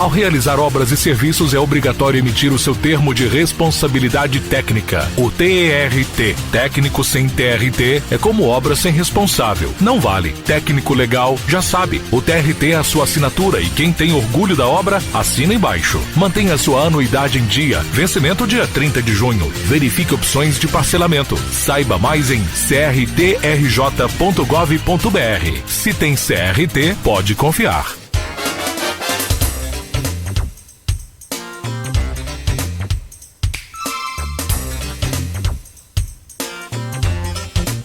Ao realizar obras e serviços, é obrigatório emitir o seu termo de responsabilidade técnica, o TRT. Técnico sem TRT é como obra sem responsável. Não vale. Técnico legal já sabe. O TRT é a sua assinatura e quem tem orgulho da obra, assina embaixo. Mantenha sua anuidade em dia. Vencimento dia 30 de junho. Verifique opções de parcelamento. Saiba mais em crtrj.gov.br. Se tem CRT, pode confiar.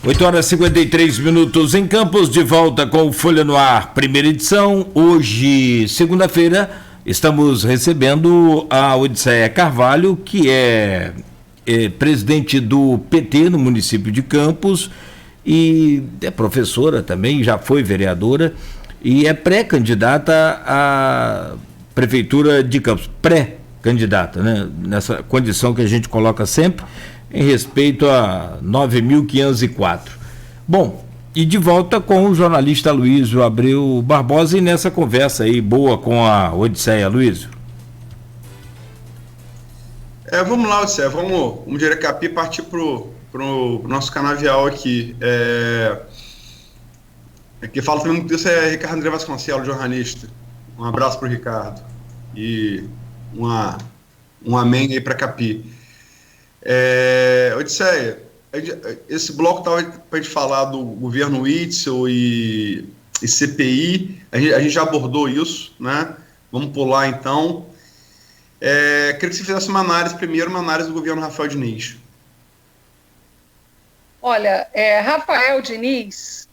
8h53 em Campos, de volta com o Folha no Ar, primeira edição. Hoje, segunda-feira, estamos recebendo a Odisseia Carvalho, que é presidente do PT no município de Campos e é professora também, já foi vereadora e é pré-candidata à Prefeitura de Campos. Pré-candidata, né? Nessa condição que a gente coloca sempre, em respeito a 9.504. Bom, e de volta com o jornalista Luísio Abreu Barbosa e nessa conversa aí boa com a Odisseia. Luísio. Vamos lá, Odisseia, vamos de Aracati partir pro nosso canavial aqui. Quem fala também muito disso é Ricardo André Vasconcelos, jornalista. Um abraço pro Ricardo e um amém aí para Capi. Odisseia, esse bloco estava para a gente falar do governo Witzel e CPI, a gente já abordou isso, né? Vamos pular então. Queria que você fizesse uma análise do governo Rafael Diniz. Olha, Rafael Diniz,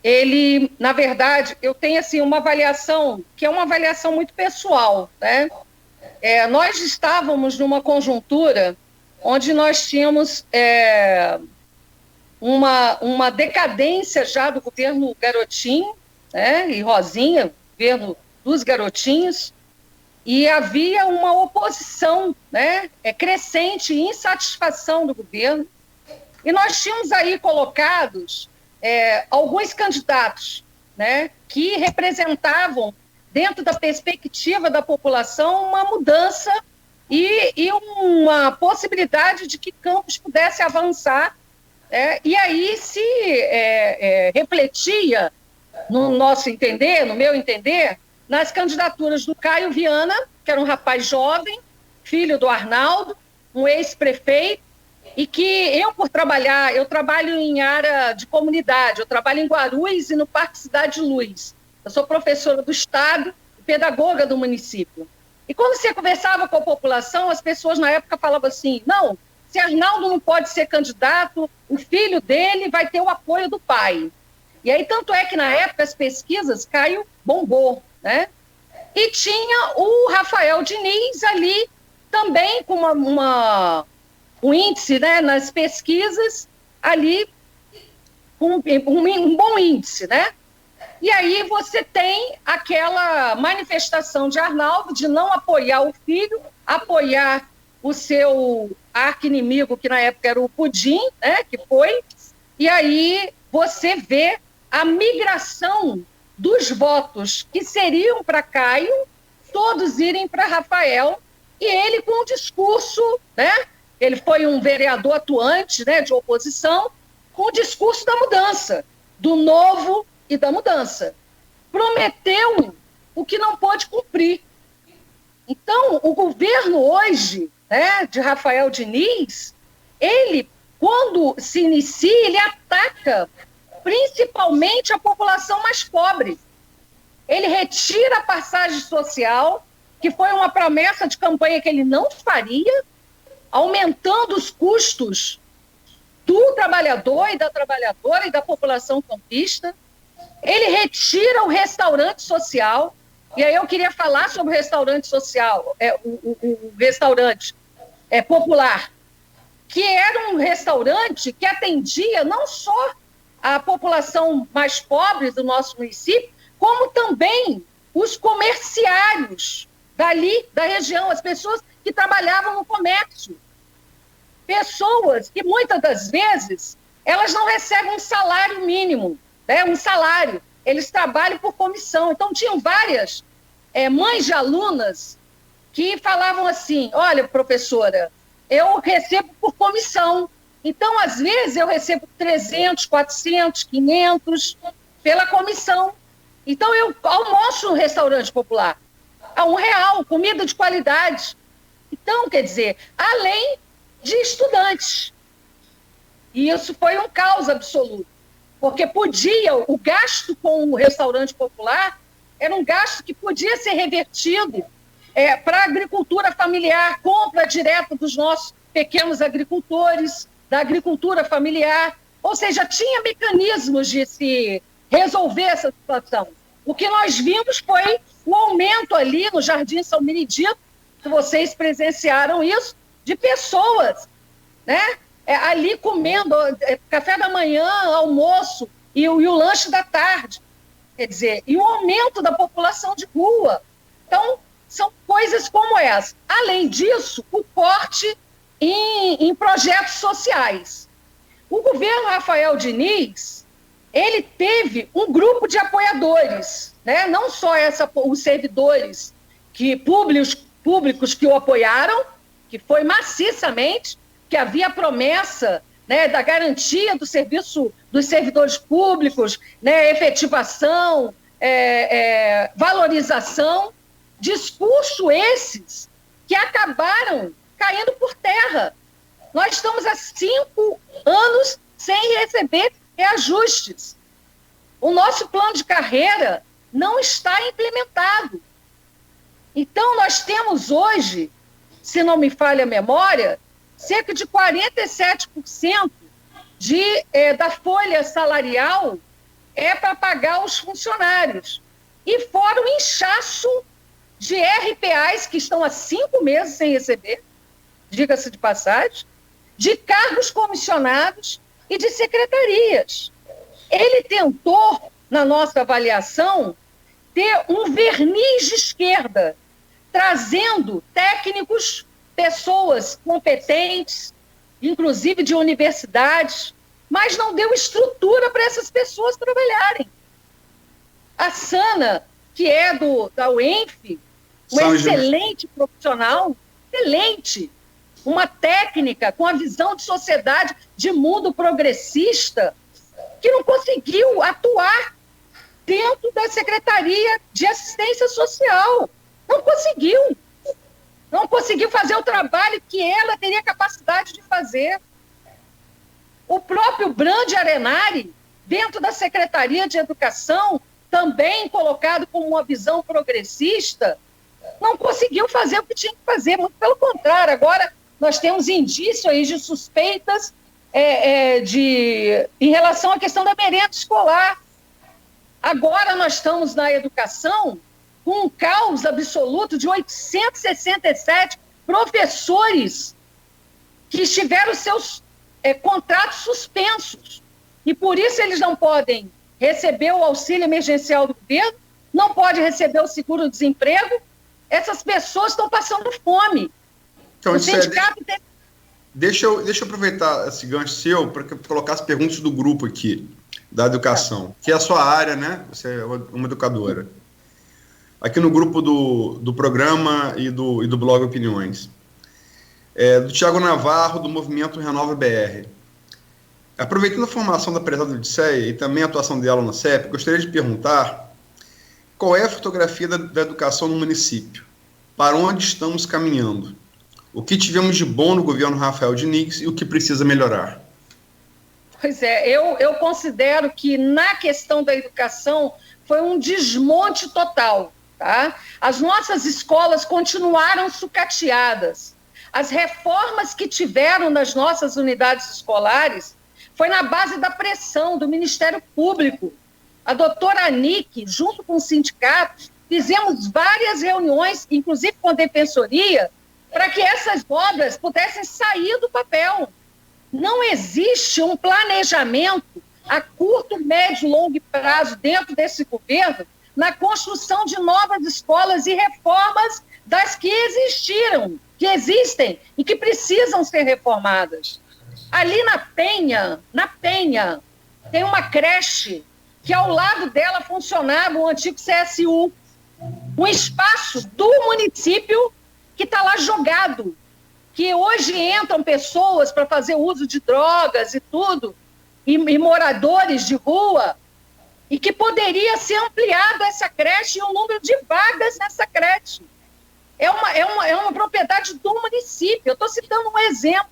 ele, na verdade, eu tenho assim, uma avaliação, que é uma avaliação muito pessoal, né? Nós estávamos numa conjuntura onde nós tínhamos uma decadência já do governo Garotinho, né, e Rosinha, governo dos garotinhos, e havia uma oposição, né, crescente e insatisfação do governo, e nós tínhamos aí colocados alguns candidatos, né, que representavam, dentro da perspectiva da população, uma mudança e uma possibilidade de que Campos pudesse avançar, e aí se refletia, no nosso entender, no meu entender, nas candidaturas do Caio Viana, que era um rapaz jovem, filho do Arnaldo, um ex-prefeito, e que eu trabalho em área de comunidade, eu trabalho em Guarulhos e no Parque Cidade Luz. Eu sou professora do Estado e pedagoga do município. E quando você conversava com a população, as pessoas na época falavam assim, não, se Arnaldo não pode ser candidato, o filho dele vai ter o apoio do pai. E aí, tanto é que na época as pesquisas, Caio bombou, né? E tinha o Rafael Diniz ali, também com um índice, né, nas pesquisas, ali, um bom índice, né? E aí você tem aquela manifestação de Arnaldo de não apoiar o filho, apoiar o seu arqui-inimigo, que na época era o Pudim, né, que foi, e aí você vê a migração dos votos que seriam para Caio, todos irem para Rafael, e ele com um discurso, né, ele foi um vereador atuante, né, de oposição, com o discurso da mudança, do novo e da mudança. Prometeu o que não pôde cumprir. Então, o governo hoje, né, de Rafael Diniz, ele, quando se inicia, ele ataca principalmente a população mais pobre. Ele retira a passagem social, que foi uma promessa de campanha que ele não faria, aumentando os custos do trabalhador e da trabalhadora e da população campista. Ele retira o restaurante social, e aí eu queria falar sobre o restaurante social, o restaurante popular, que era um restaurante que atendia não só a população mais pobre do nosso município, como também os comerciários dali, da região, as pessoas que trabalhavam no comércio. Pessoas que, muitas das vezes, elas não recebem um salário mínimo, né, um salário, eles trabalham por comissão. Então, tinham várias mães de alunas que falavam assim: olha, professora, eu recebo por comissão. Então, às vezes, eu recebo 300, 400, 500 pela comissão. Então, eu almoço no restaurante popular a R$1, comida de qualidade. Então, quer dizer, além de estudantes. E isso foi um caos absoluto, porque o gasto com o restaurante popular era um gasto que podia ser revertido para a agricultura familiar, compra direta dos nossos pequenos agricultores, da agricultura familiar, ou seja, tinha mecanismos de se resolver essa situação. O que nós vimos foi o aumento ali no Jardim São Benedito, que vocês presenciaram isso, de pessoas, né, ali comendo café da manhã, almoço e o lanche da tarde, quer dizer, e o aumento da população de rua. Então, são coisas como essa. Além disso, o corte em projetos sociais. O governo Rafael Diniz, ele teve um grupo de apoiadores, né? Não só os servidores públicos que o apoiaram, que foi maciçamente, que havia promessa, né, da garantia do serviço dos servidores públicos, né, efetivação, valorização, discurso esses que acabaram caindo por terra. Nós estamos há 5 anos sem receber reajustes. O nosso plano de carreira não está implementado. Então, nós temos hoje, se não me falha a memória, cerca de 47% da folha salarial para pagar os funcionários. E fora o inchaço de RPAs que estão há 5 meses sem receber, diga-se de passagem, de cargos comissionados e de secretarias. Ele tentou, na nossa avaliação, ter um verniz de esquerda, trazendo técnicos, pessoas competentes, inclusive de universidades, mas não deu estrutura para essas pessoas trabalharem. A Sana, que é da UENF, uma excelente profissional, excelente, uma técnica com a visão de sociedade, de mundo progressista, que não conseguiu atuar dentro da Secretaria de Assistência Social. Não conseguiu. Não conseguiu fazer o trabalho que ela teria capacidade de fazer. O próprio Brandi Arenari, dentro da Secretaria de Educação, também colocado como uma visão progressista, não conseguiu fazer o que tinha que fazer, muito pelo contrário. Agora nós temos indício aí de suspeitas em relação à questão da merenda escolar. Agora nós estamos na educação com um caos absoluto de 867 professores que tiveram seus contratos suspensos. E por isso eles não podem receber o auxílio emergencial do governo, não podem receber o seguro-desemprego. Essas pessoas estão passando fome. Então, deixa eu aproveitar esse gancho seu para colocar as perguntas do grupo aqui, da educação, que é a sua área, né? Você é uma educadora. Aqui no grupo do programa e do blog Opiniões. Do Tiago Navarro, do Movimento Renova BR. Aproveitando a formação da prezada Odisseia e também a atuação dela no CEP, gostaria de perguntar qual é a fotografia da educação no município? Para onde estamos caminhando? O que tivemos de bom no governo Rafael Diniz e o que precisa melhorar? Pois é, eu considero que na questão da educação foi um desmonte total. Tá? As nossas escolas continuaram sucateadas. As reformas que tiveram nas nossas unidades escolares foi na base da pressão do Ministério Público. A doutora Anique, junto com os sindicatos, fizemos várias reuniões, inclusive com a Defensoria, para que essas obras pudessem sair do papel. Não existe um planejamento a curto, médio e longo prazo dentro desse governo na construção de novas escolas e reformas das que existiram, que existem e que precisam ser reformadas. Ali na Penha, tem uma creche que ao lado dela funcionava o antigo CSU. um espaço do município que está lá jogado, que hoje entram pessoas para fazer uso de drogas e tudo, e moradores de rua, e que poderia ser ampliado essa creche e o número de vagas nessa creche. É uma propriedade do município. Eu estou citando um exemplo.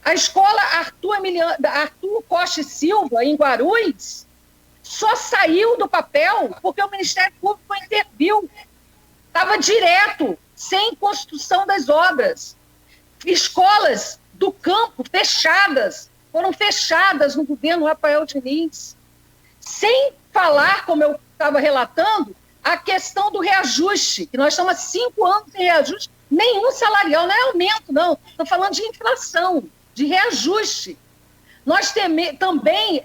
A escola Arthur Costa e Silva, em Guarulhos, só saiu do papel porque o Ministério Público interviu. Estava direto, sem construção das obras. Escolas do campo fechadas, foram fechadas no governo Rafael Diniz. Sem falar, como eu estava relatando, a questão do reajuste, que nós estamos há 5 anos sem reajuste, nenhum salarial, não é aumento, não. Estou falando de inflação, de reajuste. Nós também,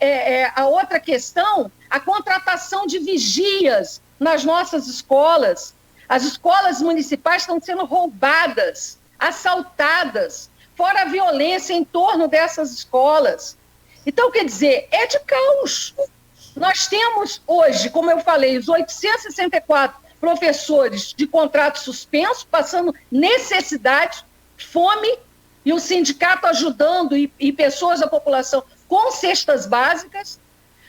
a outra questão, a contratação de vigias nas nossas escolas. As escolas municipais estão sendo roubadas, assaltadas, fora a violência em torno dessas escolas. Então, quer dizer, é de caos. Nós temos hoje, como eu falei, os 864 professores de contrato suspenso, passando necessidade, fome, e o sindicato ajudando e pessoas da população com cestas básicas.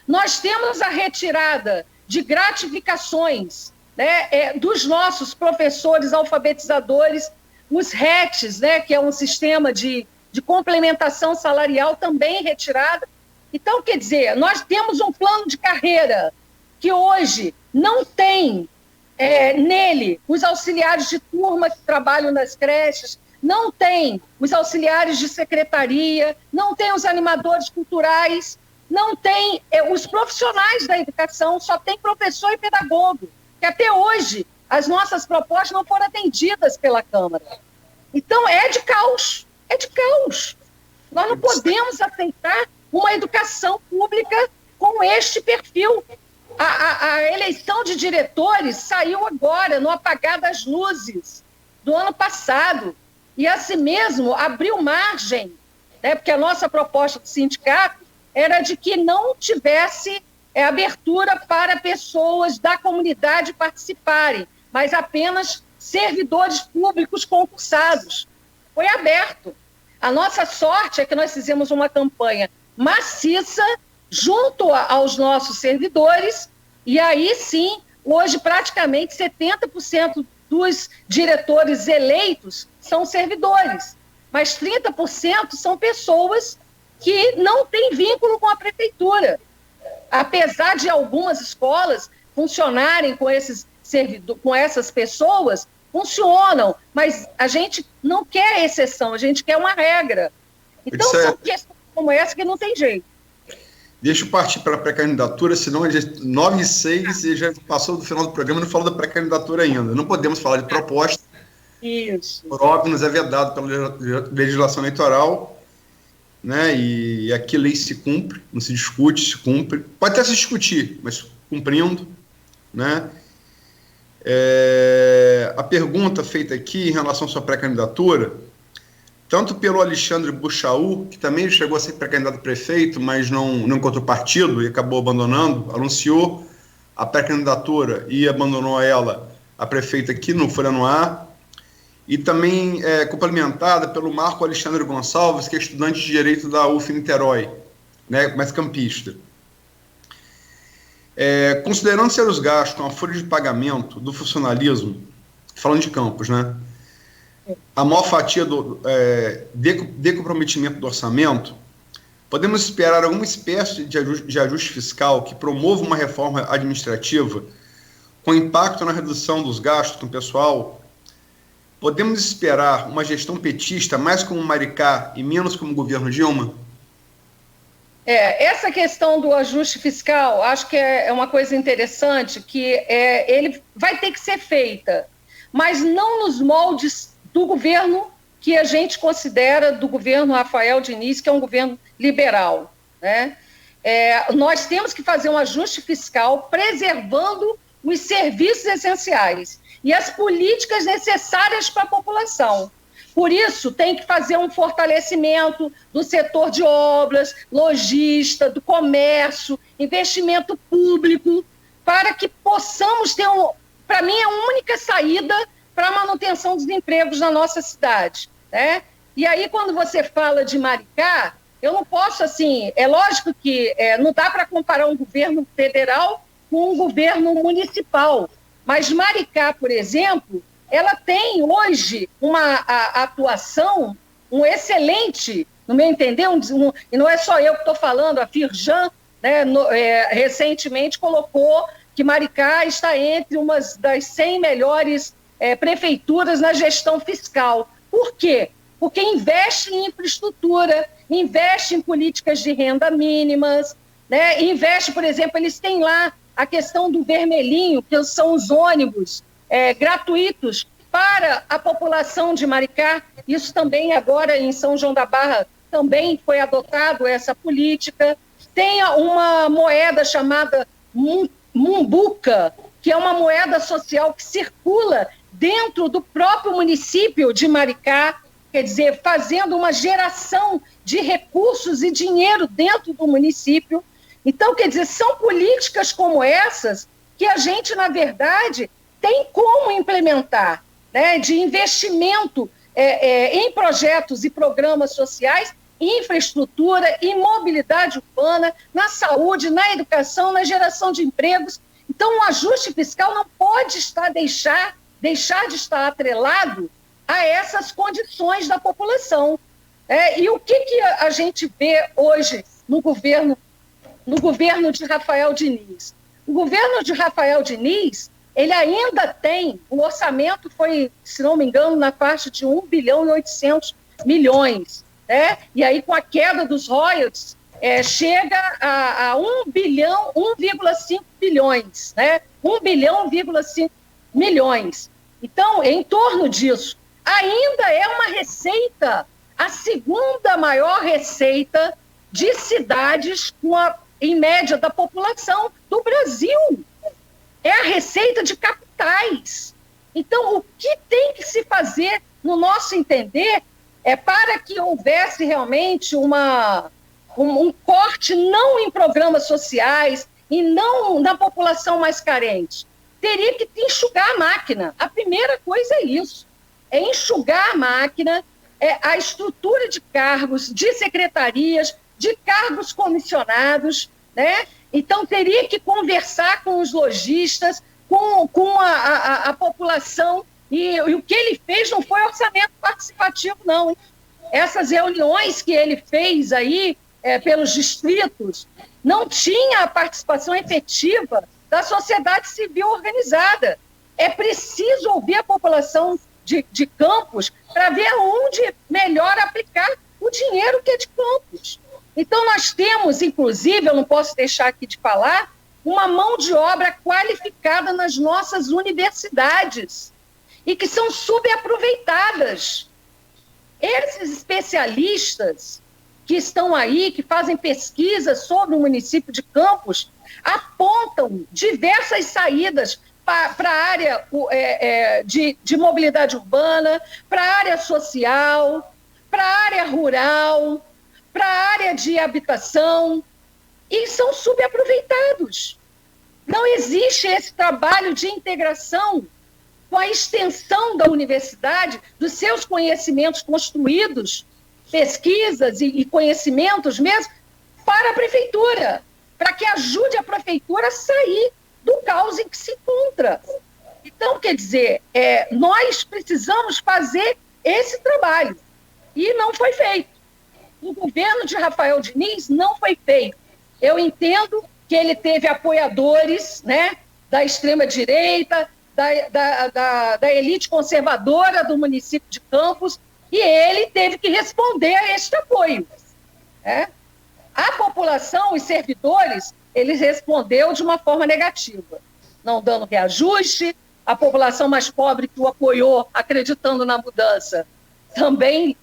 Nós temos a retirada de gratificações, né, dos nossos professores alfabetizadores, os RETs, né, que é um sistema de complementação salarial também retirada. Então, quer dizer, nós temos um plano de carreira que hoje não tem nele os auxiliares de turma que trabalham nas creches, não tem os auxiliares de secretaria, não tem os animadores culturais, não tem os profissionais da educação, só tem professor e pedagogo, que até hoje as nossas propostas não foram atendidas pela Câmara. Então, é de caos, é de caos. Nós não podemos aceitar uma educação pública com este perfil. A eleição de diretores saiu agora, no apagar das luzes do ano passado, e assim mesmo abriu margem, né, porque a nossa proposta do sindicato era de que não tivesse abertura para pessoas da comunidade participarem, mas apenas servidores públicos concursados. Foi aberto. A nossa sorte é que nós fizemos uma campanha maciça junto aos nossos servidores, e aí sim, hoje praticamente 70% dos diretores eleitos são servidores, mas 30% são pessoas que não têm vínculo com a prefeitura. Apesar de algumas escolas funcionarem com essas pessoas, funcionam, mas a gente não quer exceção, a gente quer uma regra. Então, são questões como essa que não tem jeito. Deixa eu partir para a pré-candidatura, senão a gente 9h06 e já passou do final do programa e não falou da pré-candidatura ainda. Não podemos falar de proposta. Isso. Por óbvio, nos é vedado pela legislação eleitoral, né? E aqui a lei se cumpre, não se discute, se cumpre. Pode até se discutir, mas cumprindo, né? A pergunta feita aqui em relação à sua pré-candidatura, tanto pelo Alexandre Buchaú, que também chegou a ser pré-candidato a prefeito, mas não encontrou partido e acabou abandonando, anunciou a pré-candidatura e abandonou ela, a prefeita aqui no Folha no Ar, e também complementada pelo Marco Alexandre Gonçalves, que é estudante de Direito da UF Niterói, né, mas campista. Considerando ser os gastos com a folha de pagamento do funcionalismo, falando de Campos, né, a maior fatia de comprometimento do orçamento, podemos esperar alguma espécie de ajuste fiscal que promova uma reforma administrativa com impacto na redução dos gastos com o pessoal? Podemos esperar uma gestão petista mais como Maricá e menos como o governo Dilma? Essa questão do ajuste fiscal, acho que é uma coisa interessante, que ele vai ter que ser feita, mas não nos moldes do governo que a gente considera do governo Rafael Diniz, que é um governo liberal, né? Nós temos que fazer um ajuste fiscal preservando os serviços essenciais e as políticas necessárias para a população. Por isso, tem que fazer um fortalecimento do setor de obras, logística, do comércio, investimento público, para que possamos para mim, é a única saída para a manutenção dos empregos na nossa cidade, né? E aí, quando você fala de Maricá, eu não posso, assim, é lógico que não dá para comparar um governo federal com um governo municipal, mas Maricá, por exemplo, ela tem hoje uma atuação, um excelente, no meu entender, e não é só eu que estou falando, a Firjan, né, recentemente colocou que Maricá está entre uma das 100 melhores prefeituras na gestão fiscal. Por quê? Porque investe em infraestrutura, investe em políticas de renda mínimas, né? Investe, por exemplo, eles têm lá a questão do vermelhinho, que são os ônibus gratuitos para a população de Maricá. Isso também agora em São João da Barra também foi adotado essa política. Tem uma moeda chamada Mumbuca, que é uma moeda social que circula dentro do próprio município de Maricá, quer dizer, fazendo uma geração de recursos e dinheiro dentro do município. Então, quer dizer, são políticas como essas que a gente, na verdade, tem como implementar, né, de investimento em projetos e programas sociais, infraestrutura e mobilidade urbana, na saúde, na educação, na geração de empregos. Então, o ajuste fiscal não pode deixar de estar atrelado a essas condições da população. E o que a gente vê hoje no governo de Rafael Diniz? O governo de Rafael Diniz, ele ainda tem, o orçamento foi, se não me engano, na faixa de 1 bilhão e 800 milhões, né? E aí, com a queda dos royalties, chega a 1 bilhão, 1,5 bilhões, né? 1 bilhão, 1,5 milhões. Então, em torno disso, ainda é uma receita, a segunda maior receita de cidades em média da população do Brasil. É a receita de capitais. Então, o que tem que se fazer, no nosso entender, para que houvesse realmente um corte não em programas sociais e não na população mais carente. Teria que enxugar a máquina. A primeira coisa é isso. É enxugar a máquina, a estrutura de cargos, de secretarias, de cargos comissionados, né? Então, teria que conversar com os lojistas, com a população, e o que ele fez não foi orçamento participativo, não, hein? Essas reuniões que ele fez aí pelos distritos não tinha a participação efetiva da sociedade civil organizada. É preciso ouvir a população de Campos para ver onde melhor aplicar o dinheiro que é de Campos. Então, nós temos, inclusive, eu não posso deixar aqui de falar, uma mão de obra qualificada nas nossas universidades e que são subaproveitadas. Esses especialistas que estão aí, que fazem pesquisas sobre o município de Campos, apontam diversas saídas para a área de mobilidade urbana, para a área social, para a área rural, para a área de habitação, e são subaproveitados. Não existe esse trabalho de integração com a extensão da universidade, dos seus conhecimentos construídos, pesquisas e conhecimentos mesmo, para a prefeitura, para que ajude a prefeitura a sair do caos em que se encontra. Então, quer dizer, nós precisamos fazer esse trabalho, e não foi feito. O governo de Rafael Diniz não foi feito. Eu entendo que ele teve apoiadores, né, da extrema-direita, da elite conservadora do município de Campos, e ele teve que responder a este apoio. A população, os servidores, eles respondeu de uma forma negativa, não dando reajuste. A população mais pobre que o apoiou, acreditando na mudança, também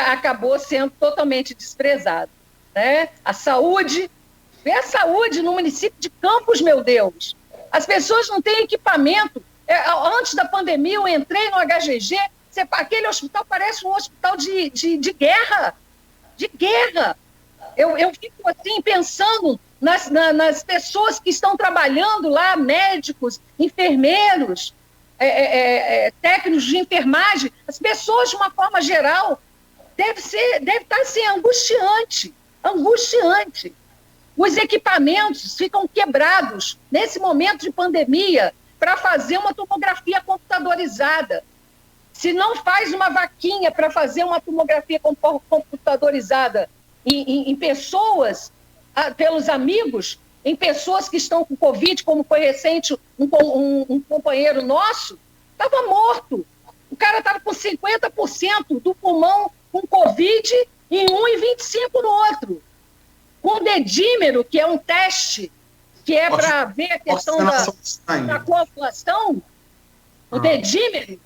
acabou sendo totalmente desprezado, né? A saúde no município de Campos, meu Deus. As pessoas não têm equipamento. Antes da pandemia, eu entrei no HGG, aquele hospital parece um hospital de guerra. De guerra. Eu fico assim, pensando nas pessoas que estão trabalhando lá, médicos, enfermeiros, técnicos de enfermagem, as pessoas, de uma forma geral, deve estar assim, angustiante. Os equipamentos ficam quebrados nesse momento de pandemia para fazer uma tomografia computadorizada. Se não faz uma vaquinha para fazer uma tomografia computadorizada em pessoas, pelos amigos, em pessoas que estão com Covid, como foi recente um companheiro nosso, estava morto. O cara estava com 50% do pulmão com Covid em um e 25% no outro. Com dedímero, que é um teste, que é para ver a questão da coagulação, o dedímero,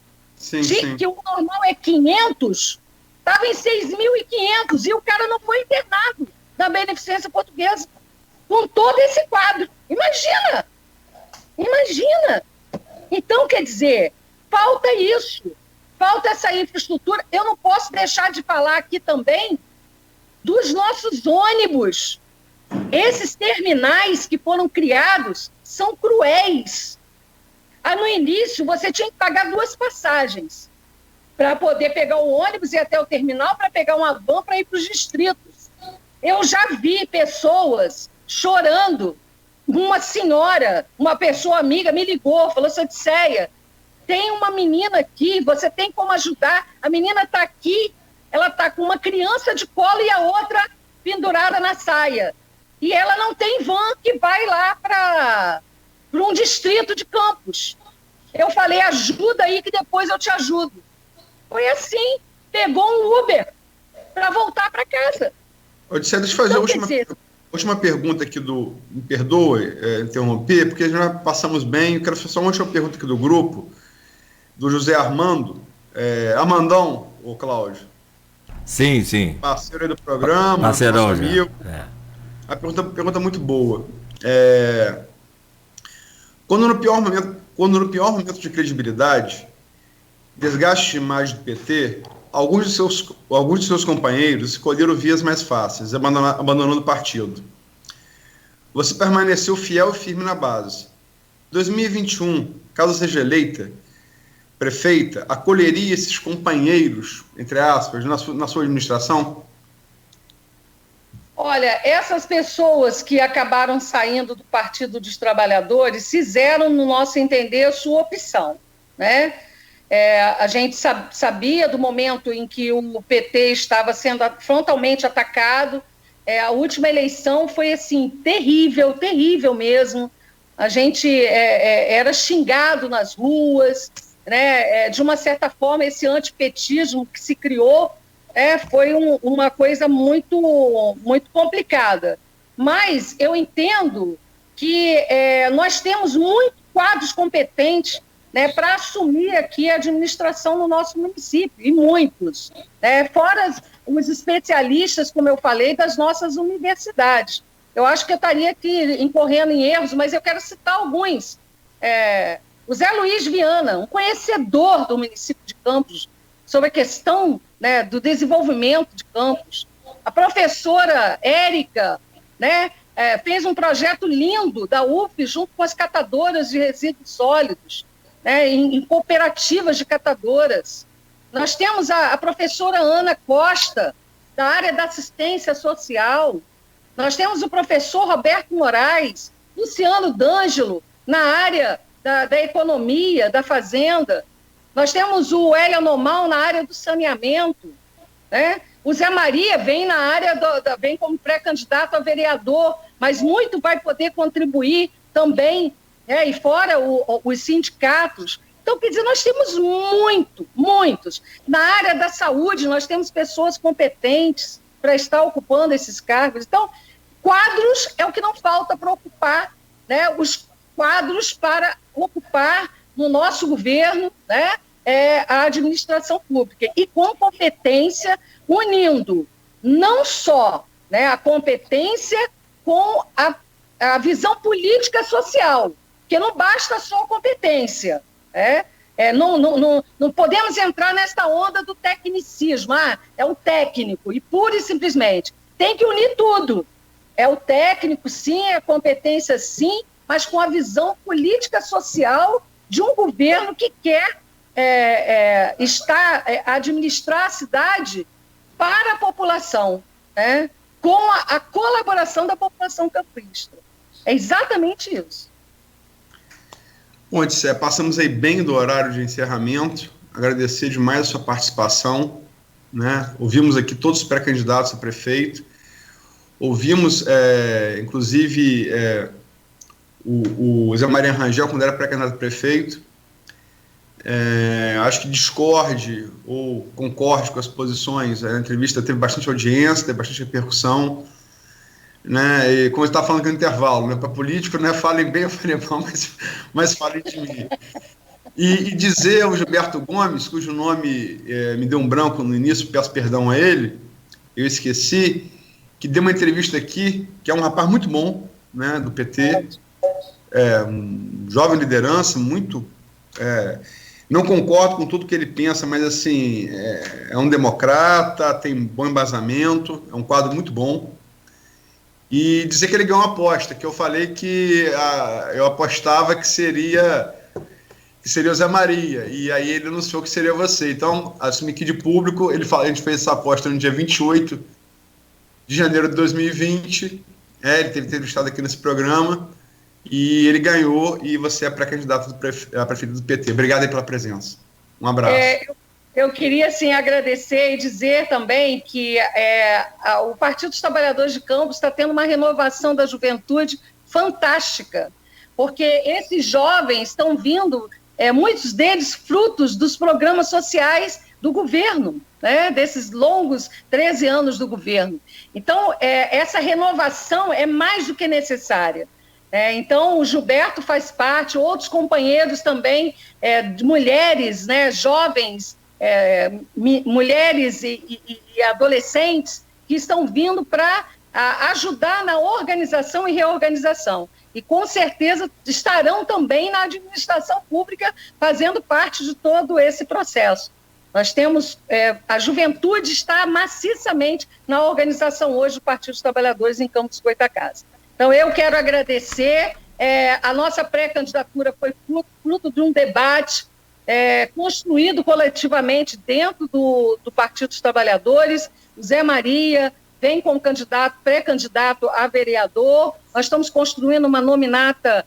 que o normal é 500, estava em 6.500 e o cara não foi internado na Beneficência Portuguesa com todo esse quadro. Imagina! Então, quer dizer, falta isso, falta essa infraestrutura. Eu não posso deixar de falar aqui também dos nossos ônibus. Esses terminais que foram criados são cruéis. No início, você tinha que pagar 2 passagens para poder pegar o ônibus e ir até o terminal, para pegar uma van para ir para os distritos. Eu já vi pessoas chorando. Uma senhora, uma pessoa amiga, me ligou, falou: Odisseia, tem uma menina aqui, você tem como ajudar? A menina está aqui, ela está com uma criança de colo e a outra pendurada na saia. E ela não tem van que vai lá para um distrito de Campos. Eu falei: ajuda aí que depois eu te ajudo. Foi assim, pegou um Uber para voltar para casa. Odisseia, deixa eu fazer a última pergunta aqui me perdoe interromper, porque já passamos bem. Eu quero fazer só uma última pergunta aqui do grupo, do José Armando. Armandão, ô Cláudio. Sim. Parceiro aí do programa, parceirão, nosso amigo. A pergunta muito boa. Quando no pior momento de credibilidade, desgaste de imagem do PT, alguns de seus companheiros escolheram vias mais fáceis, abandonando o partido. Você permaneceu fiel e firme na base. 2021, caso seja eleita prefeita, acolheria esses companheiros, entre aspas, na sua administração? Olha, essas pessoas que acabaram saindo do Partido dos Trabalhadores fizeram, no nosso entender, a sua opção, né? A gente sabia do momento em que o PT estava sendo frontalmente atacado. A última eleição foi, assim, terrível mesmo. A gente era xingado nas ruas, né? De uma certa forma, esse antipetismo que se criou foi uma coisa muito, muito complicada. Mas eu entendo que nós temos muitos quadros competentes, né, para assumir aqui a administração no nosso município, e muitos, fora os especialistas, como eu falei, das nossas universidades. Eu acho que eu estaria aqui incorrendo em erros, mas eu quero citar alguns. O Zé Luiz Viana, um conhecedor do município de Campos, sobre a questão, né, do desenvolvimento de Campos. A professora Érica, né, fez um projeto lindo da UF, junto com as catadoras de resíduos sólidos, né, em cooperativas de catadoras. Nós temos a professora Ana Costa, da área da assistência social. Nós temos o professor Roberto Moraes, Luciano D'Angelo, na área da economia, da fazenda. Nós temos o Hélio Nomal na área do saneamento, né? O Zé Maria vem na área vem como pré-candidato a vereador, mas muito vai poder contribuir também, e fora os sindicatos. Então, quer dizer, nós temos muitos. Na área da saúde, nós temos pessoas competentes para estar ocupando esses cargos. Então, quadros é o que não falta para ocupar, né? Os quadros para ocupar no nosso governo, né, a administração pública. E com competência, unindo não só, né, a competência com a visão política social, porque não basta só a competência. Não podemos entrar nesta onda do tecnicismo. É um técnico, e pura e simplesmente. Tem que unir tudo. É o técnico, sim, é a competência, sim, mas com a visão política social de um governo que quer administrar a cidade para a população, né? Com a colaboração da população campista. É exatamente isso. Bom, Odisseia, passamos aí bem do horário de encerramento. Agradecer demais a sua participação, né? Ouvimos aqui todos os pré-candidatos a prefeito. Ouvimos, inclusive, o Zé Maria Rangel, quando era pré-candidato a prefeito. Acho que discorde ou concorde com as posições. A entrevista teve bastante audiência, teve bastante repercussão, né? E como eu estava falando aqui no intervalo, né, para político, né, falem bem ou falem mal, mas falem de mim. E dizer ao Gilberto Gomes, cujo nome me deu um branco no início, peço perdão a ele, eu esqueci, que deu uma entrevista aqui, que é um rapaz muito bom, né, do PT, um jovem liderança, muito... não concordo com tudo que ele pensa, mas assim, é um democrata, tem bom embasamento, é um quadro muito bom. E dizer que ele ganhou uma aposta, que eu falei que eu apostava que seria o Zé Maria, e aí ele anunciou que seria você. Então, assumi aqui de público, a gente fez essa aposta no dia 28 de janeiro de 2020, ele teve entrevistado aqui nesse programa, e ele ganhou, e você é pré-candidato a prefeito do PT. Obrigado aí pela presença. Um abraço. Eu queria, assim, agradecer e dizer também que o Partido dos Trabalhadores de Campos está tendo uma renovação da juventude fantástica, porque esses jovens estão vindo, muitos deles frutos dos programas sociais do governo, né, desses longos 13 anos do governo. Então, essa renovação é mais do que necessária. Então, o Gilberto faz parte, outros companheiros também, de mulheres, né, jovens, mulheres e adolescentes que estão vindo para ajudar na organização e reorganização. E, com certeza, estarão também na administração pública fazendo parte de todo esse processo. Nós temos, a juventude está maciçamente na organização hoje do Partido dos Trabalhadores em Campos dos Goytacazes. Então, eu quero agradecer. A nossa pré-candidatura foi fruto de um debate construído coletivamente dentro do Partido dos Trabalhadores. O Zé Maria vem como pré-candidato a vereador. Nós estamos construindo uma nominata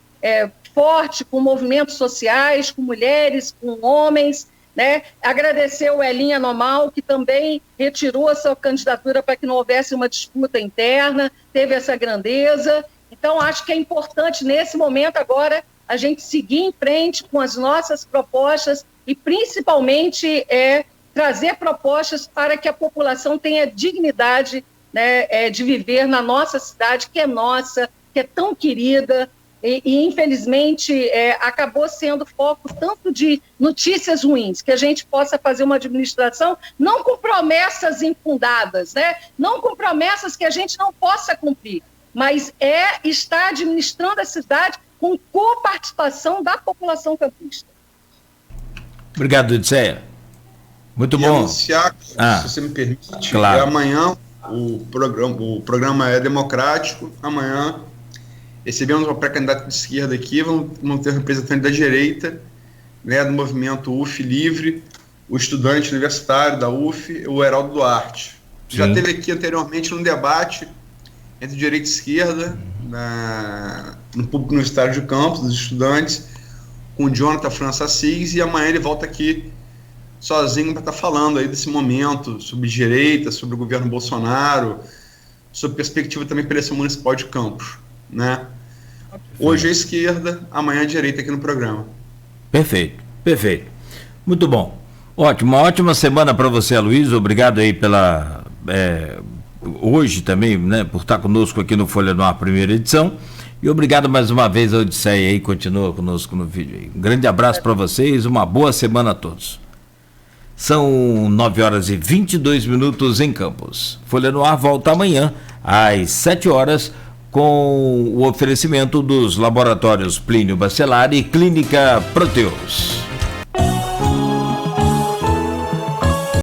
forte com movimentos sociais, com mulheres, com homens, né? Agradecer o Elinha Normal, que também retirou a sua candidatura para que não houvesse uma disputa interna, teve essa grandeza. Então, acho que é importante, nesse momento agora, a gente seguir em frente com as nossas propostas e, principalmente, trazer propostas para que a população tenha dignidade, né, de viver na nossa cidade, que é nossa, que é tão querida, e infelizmente, acabou sendo foco tanto de notícias ruins, que a gente possa fazer uma administração não com promessas infundadas, né? Não com promessas que a gente não possa cumprir, mas estar administrando a cidade com coparticipação da população campista. Obrigado, Odisseia. Muito bom. Anunciar, se você me permite, claro. Amanhã o programa é democrático. Amanhã recebemos uma pré-candidata de esquerda aqui, vamos ter um representante da direita, né, do movimento UF Livre, o estudante universitário da UF, o Heraldo Duarte. Sim. Já teve aqui anteriormente um debate entre direita e esquerda, no público universitário de Campos, dos estudantes, com o Jonathan França Assis, e amanhã ele volta aqui sozinho para estar falando aí desse momento, sobre direita, sobre o governo Bolsonaro, sobre perspectiva também para a eleição municipal de Campos, né? Hoje é esquerda, amanhã é direita aqui no programa. Perfeito. Muito bom. Ótimo, uma ótima semana para você, Aloysio. Obrigado aí pela... hoje também, né, por estar conosco aqui no Folha no Ar, primeira edição. E obrigado mais uma vez ao Odisseia aí, continua conosco no vídeo aí. Um grande abraço para vocês, uma boa semana a todos. São 9h22 em Campos. Folha no Ar volta amanhã às 7h com o oferecimento dos laboratórios Plínio Bacelar e Clínica Proteus.